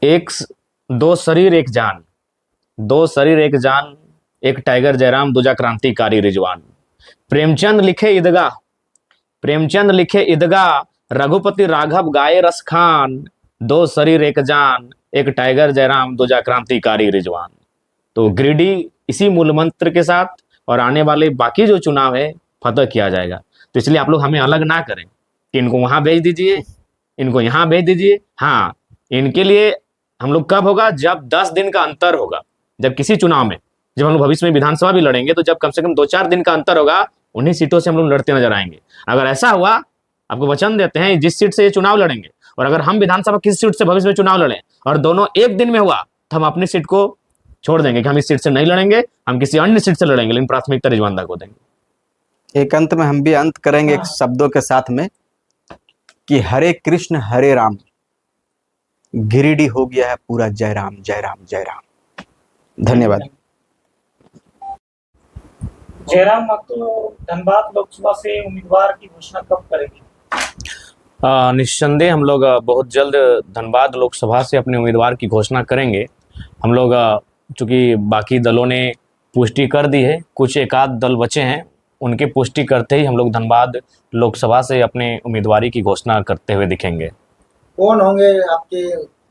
दो शरीर एक जान, दो शरीर एक जान, एक टाइगर जयराम दूजा क्रांतिकारी रिजवान। प्रेमचंद लिखे ईदगाह, प्रेमचंद लिखे ईदगाह, रघुपति राघव गाए रसखान। दो शरीर एक जान, एक टाइगर जयराम दूजा क्रांतिकारी रिजवान। तो गिरिडीह इसी मूल मंत्र के साथ और आने वाले बाकी जो चुनाव है फतह किया जाएगा। तो इसलिए आप लोग हमें अलग ना करें कि इनको वहां भेज दीजिए, इनको यहाँ भेज दीजिए। हाँ, इनके लिए हम लोग कब होगा, जब 10 दिन का अंतर होगा। जब किसी चुनाव में, जब हम लोग भविष्य में विधानसभा भी लड़ेंगे, तो जब कम से कम 2-4 दिन का अंतर होगा, उन्हीं सीटों से हम लोग लड़ते नजर आएंगे। अगर ऐसा हुआ, आपको वचन देते हैं जिस सीट से ये चुनाव लड़ेंगे, और अगर हम विधानसभा किस सीट से भविष्य में चुनाव लड़ें और दोनों एक दिन में हुआ, तो हम अपनी सीट को छोड़ देंगे कि हम इस सीट से नहीं लड़ेंगे, हम किसी अन्य सीट से लड़ेंगे, लेकिन प्राथमिकता रिजवान को देंगे। एक अंत में हम भी अंत करेंगे एक शब्दों के साथ में कि हरे कृष्ण हरे राम, गिरिडीह हो गया है पूरा जय राम जय राम जय राम। धन्यवाद। जयराम महतो धनबाद लोकसभा से उम्मीदवार की घोषणा कब करेंगे? निस्संदेह हम लोग बहुत जल्द धनबाद लोकसभा से अपने उम्मीदवार की घोषणा करेंगे। हम लोग चूंकि बाकी दलों ने पुष्टि कर दी है, कुछ एक आध दल बचे हैं, उनके पुष्टि करते ही हम लोग धनबाद लोकसभा से अपने उम्मीदवारी की घोषणा करते हुए दिखेंगे। कौन होंगे आपकी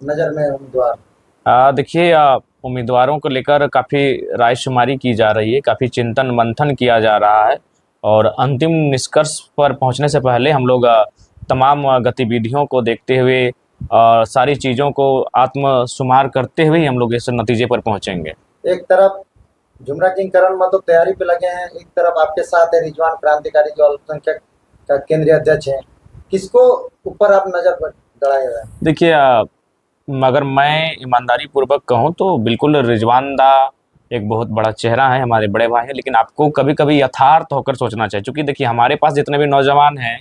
नज़र में उम्मीदवार? देखिए, उम्मीदवारों को लेकर काफ़ी रायशुमारी की जा रही है, काफ़ी चिंतन मंथन किया जा रहा है, और अंतिम निष्कर्ष पर पहुंचने से पहले हम लोग तमाम गतिविधियों को देखते हुए और सारी चीज़ों को आत्मसुमार करते हुए ही हम लोग इस नतीजे पर पहुंचेंगे। एक तरफ झुमरा किंग करण महतो तैयारी पे लगे हैं, एक तरफ आपके साथ है रिजवान क्रांतिकारी जो अल्पसंख्यक का केंद्रीय अध्यक्ष हैं। किसको ऊपर आप नजर गड़ाए हुए हैं? देखिए, अगर मैं ईमानदारी पूर्वक कहूँ तो बिल्कुल रिजवान दा एक बहुत बड़ा चेहरा है, हमारे बड़े भाई हैं, लेकिन आपको कभी कभी यथार्थ होकर सोचना चाहिए। क्योंकि देखिए, हमारे पास जितने भी नौजवान हैं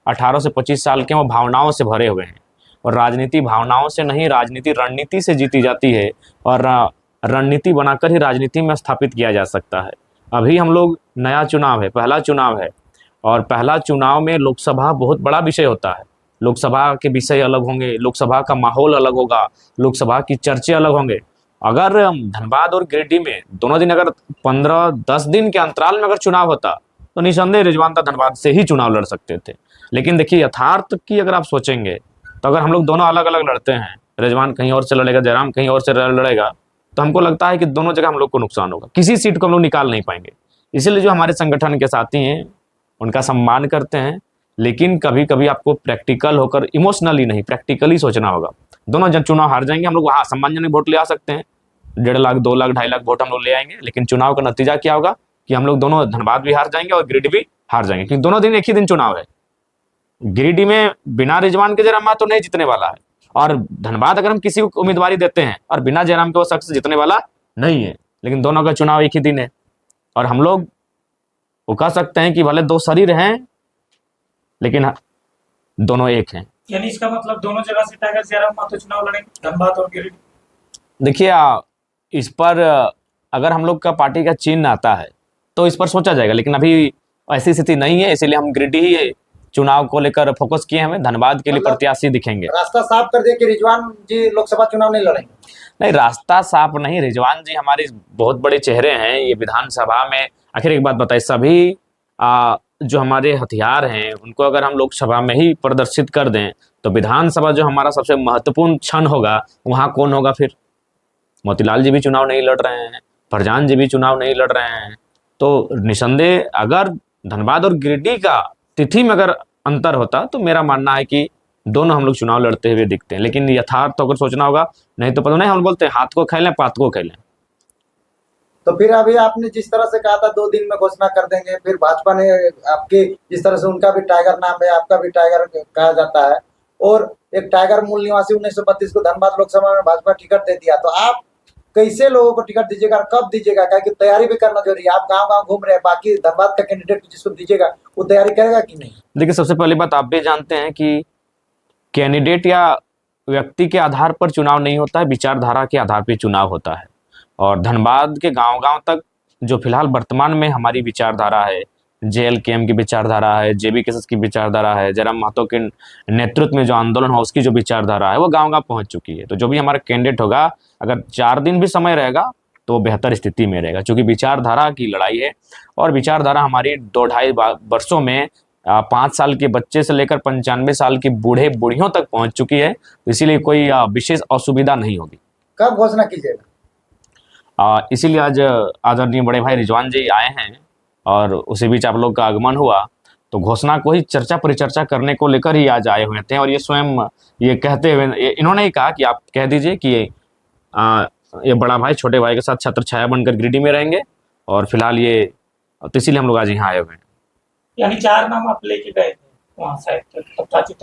18 से 25 साल के, वो भावनाओं से भरे हुए हैं, और राजनीति भावनाओं से नहीं, राजनीति रणनीति से जीती जाती है, और रणनीति बनाकर ही राजनीति में स्थापित किया जा सकता है। अभी हम लोग नया चुनाव है, पहला चुनाव है, और पहला चुनाव में लोकसभा बहुत बड़ा विषय होता है। लोकसभा के विषय अलग होंगे, लोकसभा का माहौल अलग होगा, लोकसभा की चर्चे अलग होंगे। अगर धनबाद और गिरिडीह में दोनों दिन अगर 15-10 दिन के अंतराल में अगर चुनाव होता, तो निसंदेह रिजवान दा धनबाद से ही चुनाव लड़ सकते थे। लेकिन देखिए, यथार्थ की अगर आप सोचेंगे, तो अगर हम लोग दोनों अलग अलग लड़ते हैं, रिजवान कहीं और से लड़ेगा, जयराम कहीं और से लड़ेगा, तो हमको लगता है कि दोनों जगह हम लोग को नुकसान होगा, किसी सीट को हम लोग निकाल नहीं पाएंगे। इसीलिए जो हमारे संगठन के साथी हैं उनका सम्मान करते हैं, लेकिन कभी कभी आपको प्रैक्टिकल होकर, इमोशनली नहीं, प्रैक्टिकली सोचना होगा। दोनों जब चुनाव हार जाएंगे, हम लोग वहाँ सम्मानजनक वोट ले आ सकते हैं, 1.5 लाख 2 लाख 2.5 लाख वोट हम लोग ले आएंगे, लेकिन चुनाव का नतीजा क्या होगा कि हम लोग दोनों धनबाद भी हार जाएंगे और गिरिडीह भी हार जाएंगे, क्योंकि दोनों दिन एक ही दिन चुनाव है। गिरिडीह में बिना रिजवान के जयराम महतो नहीं जीतने वाला है, और धनबाद अगर हम किसी को उम्मीदवारी देते हैं और बिना जयराम के वो शख्स जीतने वाला नहीं है, लेकिन दोनों का चुनाव एक ही दिन है। और हम लोग वो कह सकते हैं कि भले दो शरीर हैं, लेकिन दोनों एक हैं। यानी इसका मतलब दोनों जगह से टाइगर जयराम महतो चुनाव लड़ेंगे, धनबाद और गिरिडीह। देखिए, इस पर अगर हम लोग का पार्टी का चिन्ह आता है तो इस पर सोचा जाएगा, लेकिन अभी ऐसी स्थिति नहीं है, इसीलिए हम गिरिडीह चुनाव को लेकर फोकस किए। हमें धनबाद के लिए प्रत्याशी दिखेंगे। रास्ता साफ कर दिया कि रिजवान जी लोकसभा चुनाव नहीं लड़ेंगे? नहीं, रास्ता साफ नहीं, रिजवान जी हमारे बहुत बड़े चेहरे हैं ये विधानसभा में। आखिर एक बात बताइए, सभी जो हमारे हथियार हैं उनको अगर हम लोकसभा में ही प्रदर्शित कर दें, तो विधानसभा जो हमारा सबसे महत्वपूर्ण क्षण होगा, वहाँ कौन होगा फिर? मोतीलाल जी भी चुनाव नहीं लड़ रहे हैं, फरजान जी भी चुनाव नहीं लड़ रहे हैं। तो निसंदेह अगर धनबाद और गिरिडीह का तिथि में अगर अंतर होता, तो मेरा मानना है कि दोनों हम लोग चुनाव लड़ते हुए दिखते हैं। लेकिन यथार्थ होकर सोचना होगा, नहीं तो पता नहीं, हम बोलते हैं हाथ को खेलें पात को खेलें। तो फिर अभी आपने जिस तरह से कहा था 2 दिन में घोषणा कर देंगे, फिर भाजपा ने आपके जिस तरह से, उनका भी टाइगर नाम है, आपका भी टाइगर कहा जाता है, और एक टाइगर मूल निवासी 1932 को धनबाद लोकसभा में भाजपा टिकट दे दिया, तो आप कैसे लोगों को टिकट दीजिएगा, कब दीजिएगा? क्योंकि तैयारी भी करना जरूरी है। आप गांव गांव घूम रहे हैं, बाकी धनबाद का कैंडिडेट जिसको दीजिएगा वो तैयारी करेगा कि नहीं? देखिए, सबसे पहली बात आप भी जानते हैं कि कैंडिडेट या व्यक्ति के आधार पर चुनाव नहीं होता है, विचारधारा के आधार पर चुनाव होता है। और धनबाद के गांव गांव तक जो फिलहाल वर्तमान में हमारी विचारधारा है, JLKM की विचारधारा है, JB केसस की विचारधारा है, जयराम महतो के नेतृत्व में जो आंदोलन है उसकी जो विचारधारा है वो गांव-गांव पहुंच चुकी है। तो जो भी हमारा कैंडिडेट होगा, अगर 4 दिन भी समय रहेगा तो वो बेहतर स्थिति में रहेगा, क्योंकि विचारधारा की लड़ाई है और विचारधारा हमारी 2-2.5 वर्षों में 5 साल के बच्चे से लेकर 95 साल के बूढ़े बूढ़ियों तक पहुंच चुकी है। इसीलिए कोई विशेष असुविधा नहीं होगी। कब घोषणा कीजिएगा? इसीलिए आज आदरणीय बड़े भाई रिजवान जी आए हैं और उसी बीच आप लोग का आगमन हुआ, तो घोषणा को ही चर्चा परिचर्चा करने को लेकर ही आज आए हुए थे। और ये स्वयं ये कहते हुए इन्होंने ही कहा कि आप कह दीजिए कि ये बड़ा भाई छोटे भाई के साथ छत्र छाया बनकर गिरिडीह में रहेंगे, और फिलहाल ये तो इसीलिए हम लोग आज यहाँ आए हुए हैं। यानी 4 नाम आप लेके गए थे वहाँ शायद प्राचीन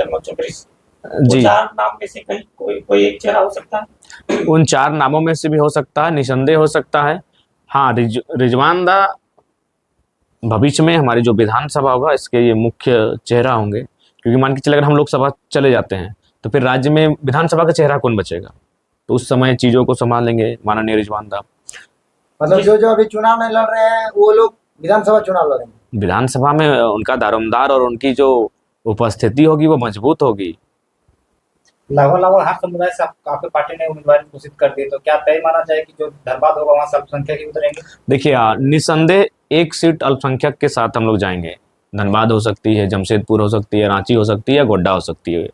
जी, 4 नाम में से कहीं कोई एक चेहरा हो सकता है? उन 4 नामों में से भी हो सकता है, निसंदेह हो सकता है। हाँ, रिजवान दा भविष्य में हमारी जो विधानसभा होगा इसके ये मुख्य चेहरा होंगे, क्योंकि मान के चले अगर हम लोकसभा चले जाते हैं तो फिर राज्य में विधानसभा का चेहरा कौन बचेगा, तो उस समय चीज़ों को संभालेंगे माननीय रिजवान दा। मतलब जो अभी चुनाव में लड़ रहे हैं वो लोग विधानसभा चुनाव लड़ेंगे? विधानसभा में उनका दारोमदार और उनकी जो उपस्थिति होगी वो मजबूत होगी। लगभग हर समुदाय से आपकी पार्टी ने उम्मीदवार घोषित कर दी, तो क्या तय माना जाए कि जो धनबाद होगा वहाँ से अल्पसंख्यक ही उतरेंगे? देखिए, निसंदेह एक सीट अल्पसंख्यक के साथ हम लोग जाएंगे। धनबाद हो सकती है, जमशेदपुर हो सकती है, रांची हो सकती है, गोड्डा हो सकती है।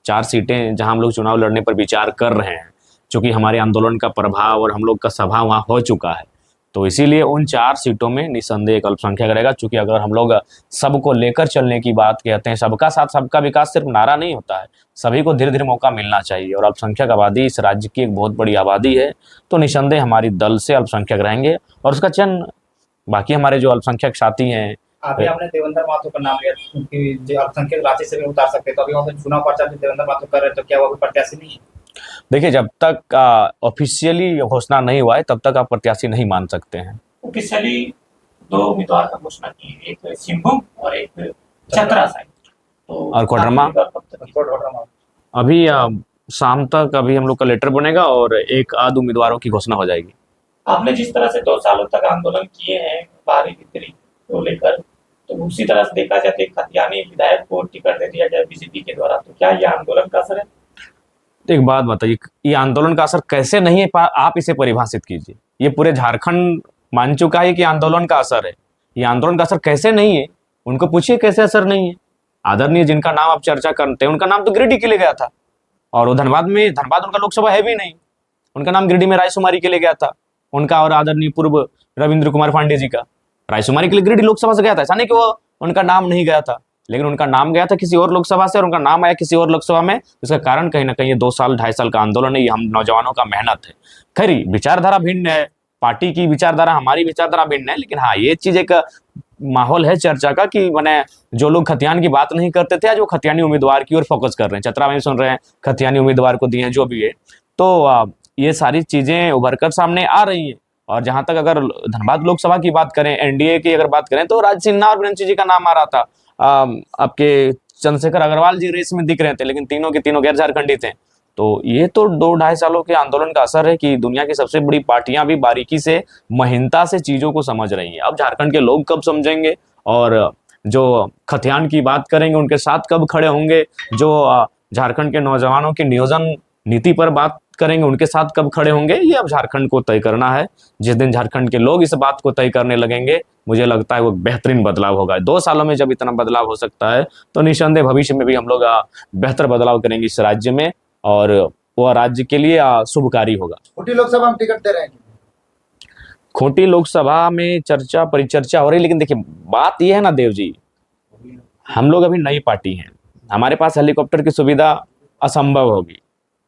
4 सीटें जहां हम लोग चुनाव लड़ने पर विचार कर रहे हैं, क्योंकि हमारे आंदोलन का प्रभाव और हम लोग का सभा वहाँ हो चुका है, तो इसीलिए उन 4 सीटों में निसंदेह एक अल्पसंख्यक रहेगा। चूँकि अगर हम लोग सबको लेकर चलने की बात कहते हैं, सबका साथ सबका विकास सिर्फ नारा नहीं होता है, सभी को धीरे धीरे मौका मिलना चाहिए। और अल्पसंख्यक आबादी इस राज्य की एक बहुत बड़ी आबादी है, तो निसंदेह हमारी दल से अल्पसंख्यक रहेंगे और उसका चयन बाकी हमारे जो अल्पसंख्यक साथी हैं। अभी आपने देवेंद्र महतो का नाम लिया, क्योंकि जो अल्पसंख्यक रांची से भी उतार सकते, तो अभी वहाँ से चुनाव पर्चा जो देवेंद्र महतो कर रहे हैं, तो क्या वो अभी प्रत्याशी नहीं है? देखिए, जब तक ऑफिशियली घोषणा नहीं हुआ है तब तक आप प्रत्याशी नहीं मान सकते हैं। ऑफिशियली 2 उम्मीदवार का घोषणा की है, एक सिंहभूम और एक चतरा साइड, तो और कोडरमा अभी शाम तक अभी हम लोग का लेटर बनेगा और एक आध उम्मीदवारों की घोषणा हो जाएगी। आपने जिस तरह से 2 सालों तक आंदोलन किए हैं बाहरी भीतरी को लेकर, तो उसी तरह से देखा जाए तो खतियानी विधायक को टिकट दे दिया जाए बीजेपी के द्वारा, तो क्या यह आंदोलन का असर है? एक बात बताइए, ये आंदोलन का असर कैसे नहीं है, आप इसे परिभाषित कीजिए। ये पूरे झारखंड मान चुका है कि आंदोलन का असर है, ये आंदोलन का असर कैसे नहीं है? उनको पूछिए कैसे असर नहीं है। आदरणीय जिनका नाम आप चर्चा करते हैं उनका नाम तो गिरिडीह के लिए गया था, और वो धनबाद उनका लोकसभा है भी नहीं, उनका नाम गिरिडीह में रायसुमारी के लिए गया था उनका, और आदरणीय पूर्व रविंद्र कुमार पांडे जी का रायसुमारी के लिए गिरिडीह लोकसभा से गया था। ऐसा नहीं कि वो उनका नाम नहीं गया था, लेकिन उनका नाम गया था किसी और लोकसभा से और उनका नाम आया किसी और लोकसभा में। इसका कारण कहीं ना कहीं ये 2 साल 2.5 साल का आंदोलन है, ये हम नौजवानों का मेहनत है। खैर, विचारधारा भिन्न है, पार्टी की विचारधारा हमारी विचारधारा भिन्न है, लेकिन हाँ, ये चीज एक माहौल है चर्चा का कि मैंने जो लोग खतियान की बात नहीं करते थे आज वो खतियानी उम्मीदवार की ओर फोकस कर रहे हैं, चतरा में सुन रहे हैं, खतियानी उम्मीदवार को दिए हैं, जो भी है। तो ये सारी चीजें उभर कर सामने आ रही है। और जहां तक अगर धनबाद लोकसभा की बात करें, एनडीए की अगर बात करें, तो राज सिन्हा और बीरेंद्र जी का नाम आ रहा था। आपके चंद्रशेखर अग्रवाल जी रेस में दिख रहे थे, लेकिन तीनों के तीनों गैर झारखंडी थे। तो ये तो 2-2.5 सालों के आंदोलन का असर है कि दुनिया की सबसे बड़ी पार्टियां भी बारीकी से महीनता से चीजों को समझ रही हैं। अब झारखंड के लोग कब समझेंगे और जो खतियान की बात करेंगे उनके साथ कब खड़े होंगे, जो झारखंड के नौजवानों की नियोजन नीति पर बात करेंगे उनके साथ कब खड़े होंगे, ये अब झारखंड को तय करना है। जिस दिन झारखंड के लोग इस बात को तय करने लगेंगे, मुझे लगता है वो बेहतरीन बदलाव होगा। 2 सालों में जब इतना बदलाव हो सकता है, तो निसंदेह भविष्य में भी हम लोग बेहतर बदलाव करेंगे इस राज्य में, और वह राज्य के लिए शुभकारी होगा। खूंटी लोकसभा में टिकट दे रहे हैं? खूंटी लोकसभा में चर्चा परिचर्चा हो रही, लेकिन देखिए बात यह है ना देव जी, हम लोग अभी नई पार्टी हैं, हमारे पास हेलीकॉप्टर की सुविधा असंभव होगी,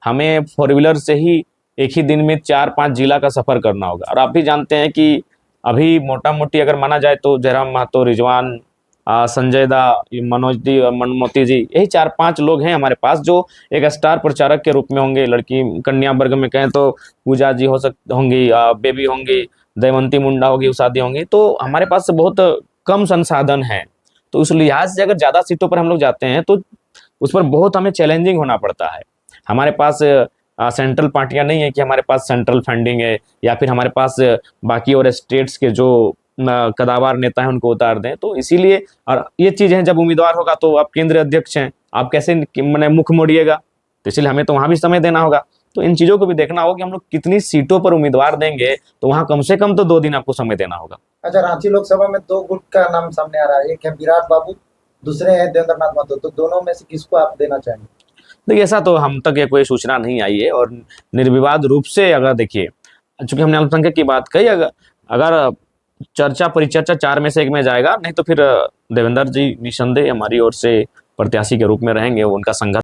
हमें 4 व्हीलर से ही एक ही दिन में 4-5 जिला का सफर करना होगा। और आप भी जानते हैं कि अभी मोटा मोटी अगर माना जाए तो जयराम महतो, रिजवान, संजय दा, मनोज दी, मनमोती जी, यही 4-5 लोग हैं हमारे पास जो एक स्टार प्रचारक के रूप में होंगे। लड़की कन्या वर्ग में कहें तो पूजा जी होंगी, बेबी होंगी, दयवंती मुंडा होगी, उषादी होंगी। तो हमारे पास बहुत कम संसाधन है, तो उस लिहाज से अगर ज़्यादा सीटों पर हम लोग जाते हैं तो उस पर बहुत हमें चैलेंजिंग होना पड़ता है। हमारे पास सेंट्रल पार्टियां नहीं है कि हमारे पास सेंट्रल फंडिंग है, या फिर हमारे पास बाकी और स्टेट्स के जो कदावर नेता है उनको उतार दें। तो इसीलिए, और ये चीज़ है, जब उम्मीदवार होगा तो आप केंद्रीय अध्यक्ष हैं, आप कैसे मैंने मुख मोड़िएगा, तो इसलिए हमें तो वहाँ भी समय देना होगा। तो इन चीज़ों को भी देखना होगा कि हम लोग कितनी सीटों पर उम्मीदवार देंगे, तो वहाँ कम से कम तो 2 दिन आपको समय देना होगा। अच्छा, रांची लोकसभा में 2 गुट का नाम सामने आ रहा है, एक है विराट बाबू, दूसरे हैं देवेंद्र नाथ महतो, तो दोनों में से किसको आप देना चाहेंगे? देखिए, ऐसा तो हम तक ये कोई सूचना नहीं आई है, और निर्विवाद रूप से अगर देखिए, चूंकि हमने अल्पसंख्यक की बात कही, अगर अगर चर्चा परिचर्चा 4 में से 1 में जाएगा, नहीं तो फिर देवेंद्र जी निसंदेह हमारी ओर से प्रत्याशी के रूप में रहेंगे, उनका संघर्ष